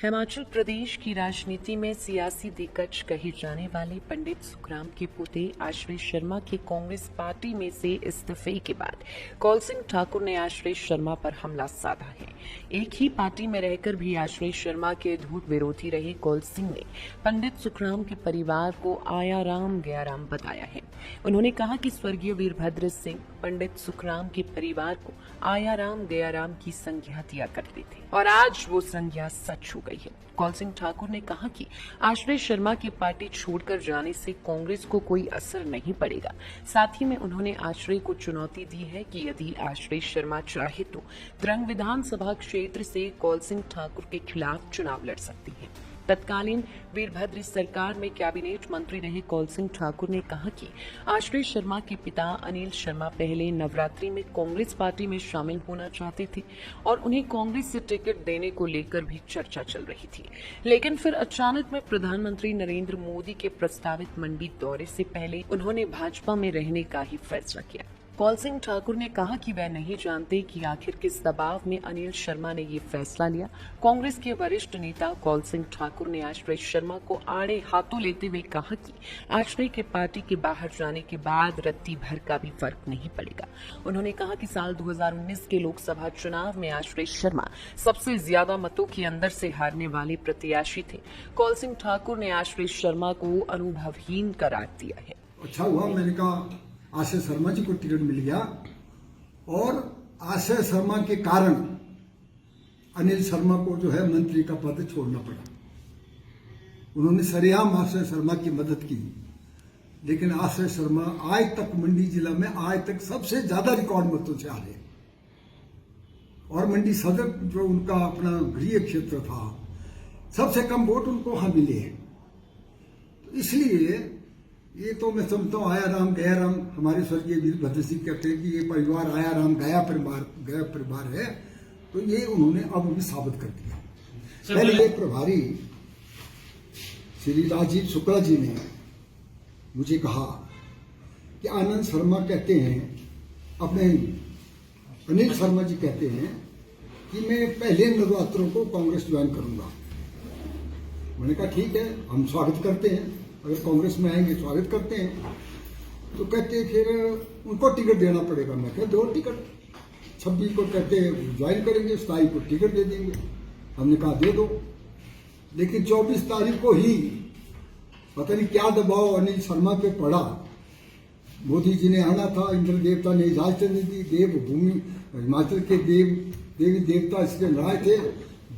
हिमाचल प्रदेश की राजनीति में सियासी दिग्गज कहे जाने वाले पंडित सुखराम के पोते आश्रय शर्मा के कांग्रेस पार्टी में से इस्तीफे के बाद कौल सिंह ठाकुर ने आश्रय शर्मा पर हमला साधा है। एक ही पार्टी में रहकर भी आश्रय शर्मा के धूर्त विरोधी रहे कौल सिंह ने पंडित सुखराम के परिवार को आया राम गया राम बताया है। उन्होंने कहा कि स्वर्गीय वीरभद्र सिंह पंडित सुखराम के परिवार को आया राम गया राम की संज्ञा दिया करते थे और आज वो संज्ञा सच हो गई है। कौल सिंह ठाकुर ने कहा कि आश्रय शर्मा की पार्टी छोड़कर जाने से कांग्रेस को कोई असर नहीं पड़ेगा। साथ ही में उन्होंने आश्रय को चुनौती दी है कि यदि आश्रय शर्मा चाहे तो द्रंग विधानसभा क्षेत्र से कौल सिंह ठाकुर के खिलाफ चुनाव लड़ सकती है। तत्कालीन वीरभद्र सरकार में कैबिनेट मंत्री रहे कौल सिंह ठाकुर ने कहा कि आश्रय शर्मा के पिता अनिल शर्मा पहले नवरात्रि में कांग्रेस पार्टी में शामिल होना चाहते थे और उन्हें कांग्रेस से टिकट देने को लेकर भी चर्चा चल रही थी, लेकिन फिर अचानक में प्रधानमंत्री नरेंद्र मोदी के प्रस्तावित मंडी दौरे से पहले उन्होंने भाजपा में रहने का ही फैसला किया। कौल सिंह ठाकुर ने कहा कि वह नहीं जानते कि आखिर किस दबाव में अनिल शर्मा ने ये फैसला लिया। कांग्रेस के वरिष्ठ नेता कौल सिंह ठाकुर ने आश्रय शर्मा को आड़े हाथों लेते हुए कहा कि आश्रय के पार्टी के बाहर जाने के बाद रत्ती भर का भी फर्क नहीं पड़ेगा। उन्होंने कहा कि साल 2019 के लोकसभा चुनाव में आश्रय शर्मा सबसे ज्यादा मतों के अंदर से हारने वाले प्रत्याशी थे। कौल सिंह ठाकुर ने आश्रय शर्मा को अनुभवहीन करार दिया है। अच्छा हुआ मैंने कहा आश्रय शर्मा जी को टिकट मिल गया और आश्रय शर्मा के कारण अनिल शर्मा को जो है मंत्री का पद छोड़ना पड़ा। उन्होंने सरेआम आश्रय शर्मा की मदद की, लेकिन आश्रय शर्मा आज तक मंडी जिला में आज तक सबसे ज्यादा रिकॉर्ड मतों से हारे और मंडी सदर जो उनका अपना गृह क्षेत्र था सबसे कम वोट उनको वहां मिले हैं। तो इसलिए ये तो मैं समझता हूँ आया राम गया राम हमारे स्वर्गीय वीरभद्र सिंह कहते हैं कि ये परिवार आया राम गया परिवार है, तो ये उन्होंने अब भी साबित कर दिया। पहले प्रभारी श्री राजीव शुक्ला जी ने मुझे कहा कि आनंद शर्मा कहते हैं, अपने अनिल शर्मा जी कहते हैं कि मैं पहले नवरात्रों को कांग्रेस ज्वाइन करूंगा। मैंने कहा ठीक है, हम स्वागत करते हैं, अगर कांग्रेस में आएंगे स्वागत करते हैं। तो कहते फिर उनको टिकट देना पड़ेगा। मैं कहा दो टिकट, 26 को कहते ज्वाइन करेंगे, 27 को टिकट दे देंगे। हमने कहा दे दो, लेकिन 24 तारीख को ही पता नहीं क्या दबाव अनिल शर्मा पे पड़ा। मोदी जी ने आना था, इंद्र देवता ने इजाजत नहीं दी, देव भूमि हिमाचल के देवी देवता इसके नाराज थे।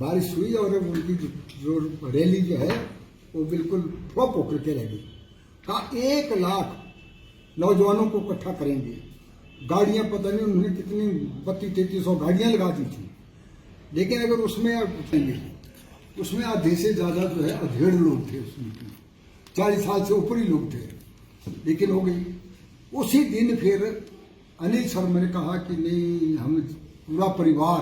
बारिश हुई और उनकी जो रैली जो है वो बिल्कुल फ्लॉप होकर के रह गई। कहा 1 लाख नौजवानों को इकट्ठा करेंगे, गाड़ियां पता नहीं उन्होंने कितनी 3200-3300 गाड़ियां लगा दी थी, लेकिन अगर उसमें आधे से ज्यादा जो है अधेड़ लोग थे, उसमें 40 साल से ऊपर ही लोग थे, लेकिन हो गई। उसी दिन फिर अनिल शर्मा ने कहा कि नहीं, हम पूरा परिवार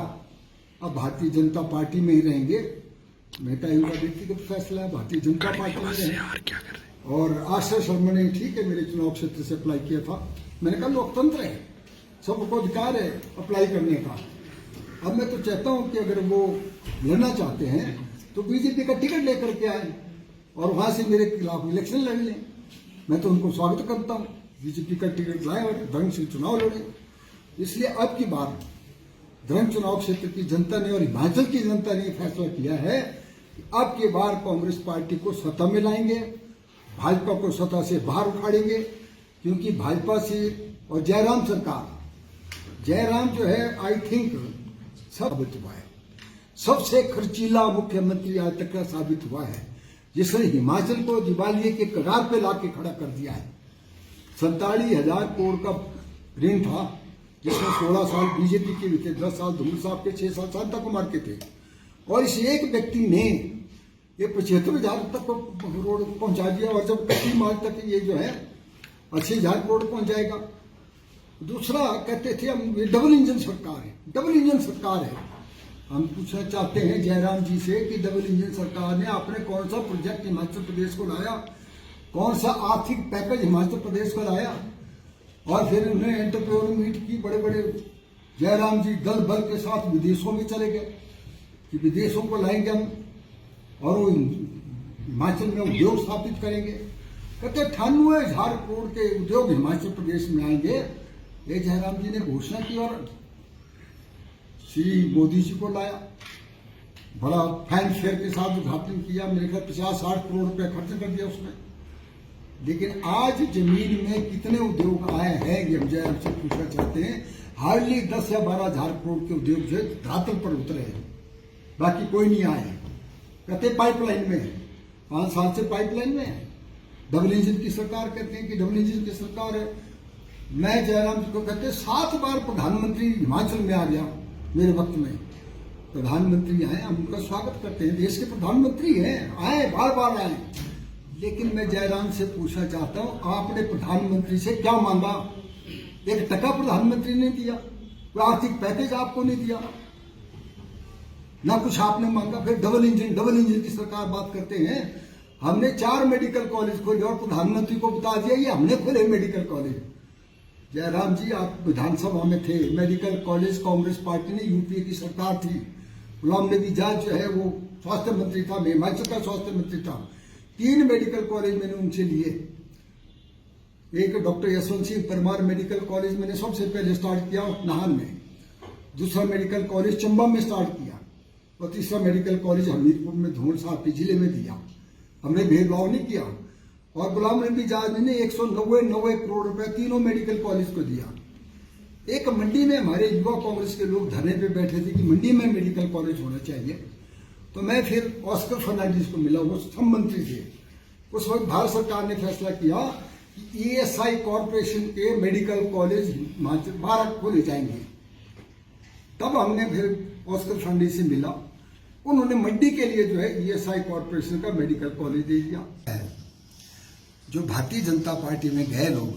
अब भारतीय जनता पार्टी में ही रहेंगे। मैं कहा इनका व्यक्तिगत फैसला है, भारतीय जनता पार्टी में रहेंगे। और आश्रय शर्मा ने ठीक है मेरे चुनाव क्षेत्र से अप्लाई किया था। मैंने कहा लोकतंत्र है, सबको अधिकार है अप्लाई करने का। अब मैं तो चाहता हूं कि अगर वो लड़ना चाहते हैं तो बीजेपी का टिकट लेकर के आए और वहां से मेरे खिलाफ इलेक्शन लड़ लें। मैं तो उनको स्वागत करता हूं, बीजेपी का टिकट लाए और ढंग से चुनाव लड़े। इसलिए अब की बार धर्म चुनाव क्षेत्र की जनता ने और हिमाचल की जनता ने फैसला किया है कि अब की बार कांग्रेस पार्टी को सत्ता में लाएंगे, भाजपा को सत्ता से बाहर उखाड़ेंगे, क्योंकि भाजपा से और जयराम सरकार, जयराम जो है आई थिंक साबित हुआ है, सबसे खर्चीला मुख्यमंत्री आज तक का साबित हुआ है, जिसने हिमाचल को दिवालिये के कगार पे लाके खड़ा कर दिया है। 47,000 करोड़ का ऋण था, जिसमें 16 साल बीजेपी के भी थे, 10 साल धूमल साहब के, 6 साल शांता कुमार के थे, और इस एक व्यक्ति ने ये 75,000 तक करोड़ पहुंचा दिया। और जब कच्ची माल तक ये जो है 80,000 करोड़ पहुंच जाएगा। दूसरा कहते थे हम डबल इंजन सरकार है, डबल इंजन सरकार है। हम पूछना चाहते हैं जयराम जी से कि डबल इंजन सरकार ने आपने कौन सा प्रोजेक्ट हिमाचल प्रदेश को लाया, कौन सा आर्थिक पैकेज हिमाचल प्रदेश को लाया। और फिर उन्हें एंटरप्रेन्योर मीट की, बड़े बड़े जयराम जी दल बल के साथ विदेशों में चले गए कि विदेशों को लाएंगे हम और वो हिमाचल में उद्योग स्थापित करेंगे। कहते 98,000 करोड़ के उद्योग हिमाचल प्रदेश में आएंगे। ये जयराम जी ने घोषणा की और श्री मोदी जी को लाया, बड़ा फैन फेयर के साथ उद्घाटन किया। मेरे ख्याल 50-60 करोड़ रुपए खर्च कर दिया उसमें। लेकिन आज जमीन में कितने उद्योग आए हैं ये हम जयराम से पूछना चाहते हैं। हार्डली 10 या 12,000 करोड़ के उद्योग जो धरातल पर उतरे हैं, बाकी कोई नहीं आए। कहते पाइपलाइन में है, 5 साल से पाइपलाइन में है। डबल इंजन की सरकार कहते हैं कि डबल इंजन की सरकार है। मैं जयराम जी को कहते 7 बार प्रधानमंत्री हिमाचल में आ गया मेरे वक्त में। प्रधानमंत्री आए, हम उनका स्वागत करते हैं, देश के प्रधानमंत्री हैं, आए, बार बार आए। लेकिन मैं जयराम से पूछना चाहता हूं, आपने प्रधानमंत्री से क्या मांगा? 1 टका प्रधानमंत्री ने दिया, कोई आर्थिक पैकेज आपको नहीं दिया, ना कुछ आपने मांगा। फिर डबल इंजन की सरकार बात करते हैं। हमने 4 मेडिकल कॉलेज खोले और प्रधानमंत्री को बता दिया ये हमने खोले मेडिकल कॉलेज। जयराम जी आप विधानसभा में थे, मेडिकल कॉलेज कांग्रेस पार्टी ने, यूपीए की सरकार थी, गुलाम नबी आजाद जो है वो स्वास्थ्य मंत्री था, मैं हिमाचल का स्वास्थ्य मंत्री था। 3 मेडिकल कॉलेज मैंने उनसे लिए। एक doctor Yashwant Singh Parmar medical college मैंने सबसे पहले स्टार्ट किया नाहन में, दूसरा मेडिकल कॉलेज चंबा में स्टार्ट किया और तीसरा मेडिकल कॉलेज हमीरपुर में धूल साहब जिले में दिया। हमने भेदभाव नहीं किया। और गुलाम नबी आजाद ने 190 करोड़ रुपए तीनों मेडिकल कॉलेज को दिया। एक मंडी में हमारे युवा कांग्रेस के लोग धरने पे बैठे थे कि मंडी में मेडिकल कॉलेज होना चाहिए। तो मैं फिर ऑस्कर फर्नांडिस को मिला, वो श्रम मंत्री थे। उस वक्त भारत सरकार ने फैसला किया कि ईएसआई कॉर्पोरेशन के मेडिकल कॉलेज 12 खोले जाएंगे। तब हमने फिर ऑस्कर फर्नांडिस से मिला, उन्होंने मंडी के लिए जो है ईएसआई कॉर्पोरेशन का मेडिकल कॉलेज दे दिया। जो भारतीय जनता पार्टी में गए लोग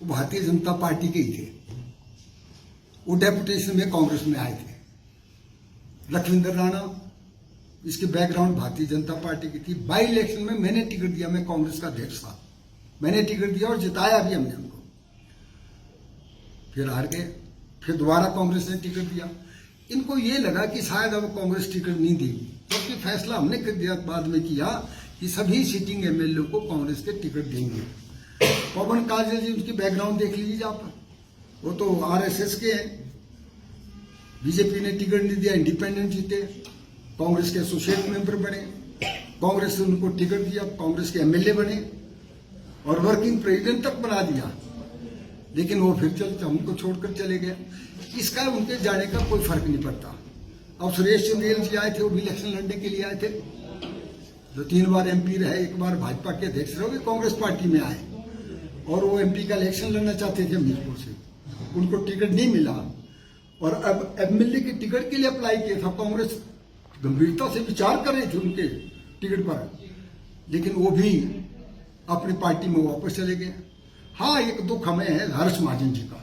वो भारतीय जनता पार्टी के ही थे, वो डेपुटेशन में कांग्रेस में आए थे। लखविंदर राणा, इसके बैकग्राउंड भारतीय जनता पार्टी की थी। बाई इलेक्शन में मैंने टिकट दिया, मैं कांग्रेस का अध्यक्ष था, मैंने टिकट दिया और जिताया भी हमने उनको। फिर हार गए, फिर दोबारा कांग्रेस ने टिकट दिया। इनको ये लगा कि शायद अब कांग्रेस टिकट नहीं देगी, तो फैसला हमने कर दिया बाद में किया कि सभी सिटिंग एमएलए को कांग्रेस के टिकट देंगे। पवन काजल जी, उनकी बैकग्राउंड देख लीजिए आप, वो तो आरएसएस के हैं। बीजेपी ने टिकट नहीं दिया, इंडिपेंडेंट जीते, कांग्रेस के एसोसिएट मेंबर बने, कांग्रेस ने उनको टिकट दिया, कांग्रेस के एमएलए बने और वर्किंग प्रेसिडेंट तक बना दिया। लेकिन वो फिर हमको छोड़कर चले गए। इसका उनके जाने का कोई फर्क नहीं पड़ता। अब सुरेश चंदेल जी आए थे, वो भी इलेक्शन लड़ने के लिए आए थे, जो 3 बार एमपी रहे, 1 बार भाजपा के अध्यक्ष रहे, कांग्रेस पार्टी में आए और वो एमपी का इलेक्शन लड़ना चाहते थे हमीरपुर से, उनको टिकट नहीं मिला और अब एमएलए के टिकट के लिए अप्लाई किया था। कांग्रेस गंभीरता से विचार कर रही थी उनके टिकट पर, लेकिन वो भी अपनी पार्टी में वापस चले गए। हाँ, एक दुख हमें है हर्ष महाजन जी का।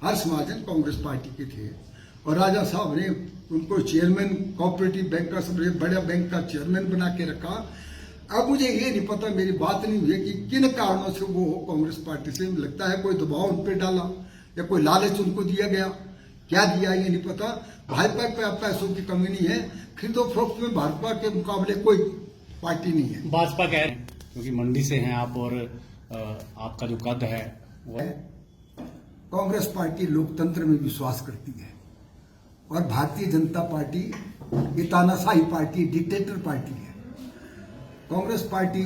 हर्ष महाजन कांग्रेस पार्टी के थे और राजा साहब ने उनको चेयरमैन कोऑपरेटिव बैंक का, सबसे बड़ा बैंक का चेयरमैन बना के रखा। अब मुझे ये नहीं पता, मेरी बात नहीं हुई कि किन कारणों से वो कांग्रेस पार्टी से, लगता है कोई दबाव उन पर डाला या कोई लालच उनको दिया गया, क्या दिया ये नहीं पता। भाजपा पे पैसों की कमी नहीं है, खरीदो फरोख्त में भाजपा के मुकाबले कोई पार्टी नहीं है। भाजपा कह रहे क्योंकि मंडी से हैं आप और आपका जो कद है वो है। कांग्रेस पार्टी लोकतंत्र में विश्वास करती है और भारतीय जनता पार्टी ये तानाशाही पार्टी, डिक्टेटर पार्टी है। कांग्रेस पार्टी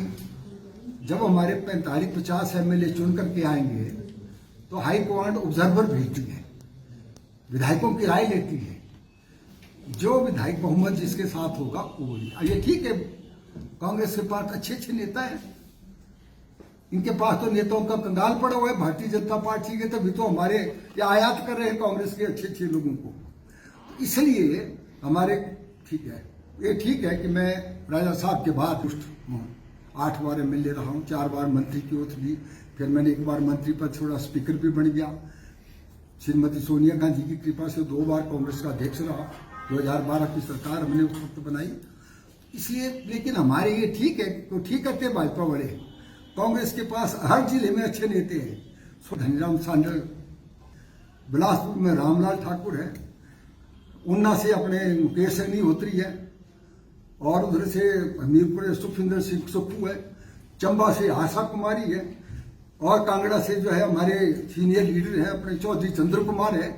जब हमारे 45-50 एमएलए चुन करके आएंगे तो हाई कमांड ऑब्जर्वर भेजती है, विधायकों की राय लेती है, जो विधायक बहुमत जिसके साथ होगा वो। ये ठीक है, कांग्रेस के पास अच्छे नेता हैं, इनके पास तो नेताओं का कंगाल पड़ा हुआ है। भारतीय जनता पार्टी के तभी तो हमारे ये आयात कर रहे हैं कांग्रेस के अच्छे लोगों को। इसलिए हमारे ठीक है, ये ठीक है कि मैं राजा साहब के बाद दुष्ट हूँ। 8 बार एमएलए रहा हूँ, 4 बार मंत्री की ओथ ली, फिर मैंने 1 बार मंत्री पद छोड़ा, स्पीकर भी बन गया। श्रीमती सोनिया गांधी की कृपा से 2 बार कांग्रेस का अध्यक्ष रहा। 2012 की सरकार हमने उस वक्त बनाई। इसलिए लेकिन हमारे ये ठीक है, तो ठीक करते भाजपा वाले। कांग्रेस के पास हर जिले में अच्छे नेता हैं। धनीराम सांडल, बिलासपुर में रामलाल ठाकुर है, उन्ना से अपने मुकेश अग्निहोत्री है, और उधर से हमीरपुर से सुखविंदर सिंह सुक्खू है, चंबा से आशा कुमारी है, और कांगड़ा से जो है हमारे सीनियर लीडर हैं अपने चौधरी चंद्र कुमार है।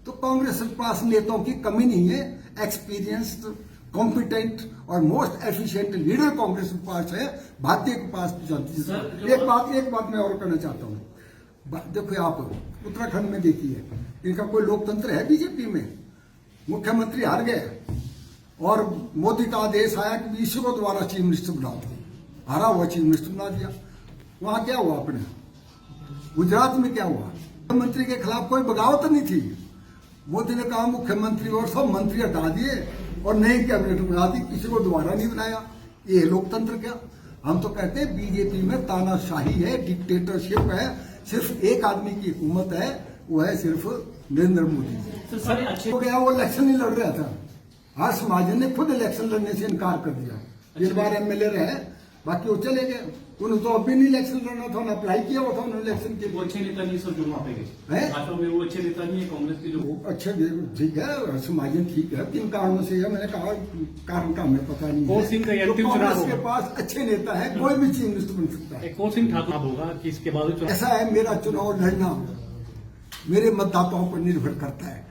तो कांग्रेस के पास नेताओं की कमी नहीं है, एक्सपीरियंस्ड, कॉम्पिटेंट और मोस्ट एफिशिएंट लीडर कांग्रेस के पास है, भारतीय के पास चलती है। एक बात मैं और कहना चाहता हूँ, देखो आप उत्तराखंड में देखिए, इनका कोई लोकतंत्र है बीजेपी में? मुख्यमंत्री हार गए और मोदी का आदेश आया कि इसी को दोबारा चीफ मिनिस्टर बनाओ, हारा हुआ चीफ मिनिस्टर बना दिया। वहां क्या हुआ? अपने गुजरात में क्या हुआ? मुख्यमंत्री के खिलाफ कोई बगावत नहीं थी, मोदी ने कहा मुख्यमंत्री और सब मंत्री हटा दिए और नई कैबिनेट बना दी, किसी को दोबारा नहीं बनाया। ये है लोकतंत्र क्या? हम तो कहते हैं बीजेपी में तानाशाही है, डिक्टेटरशिप है, सिर्फ एक आदमी की हुकूमत है, वो है सिर्फ नरेंद्र मोदी। तो गया वो इलेक्शन नहीं लड़ रहा था, हर्ष महाजन ने खुद इलेक्शन लड़ने से इनकार कर दिया। इस बार एमएलए रहे, बाकी वो चले गए, उन्होंने तो अभी नहीं इलेक्शन लड़ना था, उन्होंने अप्लाई किया हुआ था उन्होंने इलेक्शन के लिए। वो अच्छे नेता नहीं सर जो वहाँ पे गए हैं? भाजपा में, वो अच्छे नेता नहीं है कांग्रेस के जो। अच्छा ठीक है, हर्ष महाजन ठीक है, किन कारणों से है मैंने कहा, कारण का हमें पता नहीं कौन सिंह का है। अंतिम चुनाव कांग्रेस होगा। के पास अच्छे नेता है, कोई भी चीफ मिनिस्टर बन सकता है। कौन सिंह ठाकुर होगा कि इसके बाद चुनाव? ऐसा है, मेरा चुनाव लड़ना मेरे मतदाताओं पर निर्भर करता है।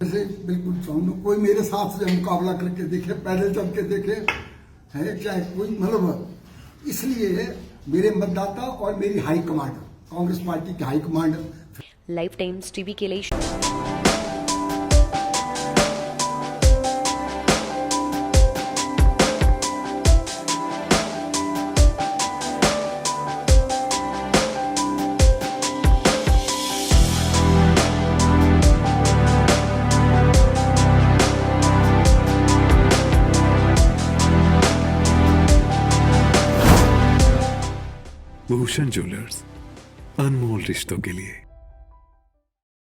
ऐसे बिल्कुल चाहूँ कोई मेरे साथ से मुकाबला करके देखे, पैदल चल के देखे, है चाहे कोई, मतलब इसलिए मेरे मतदाता और मेरी हाई कमांड, कांग्रेस पार्टी की high command. Live times TV के लिए भूषण ज्वेलर्स, अनमोल रिश्तों के लिए।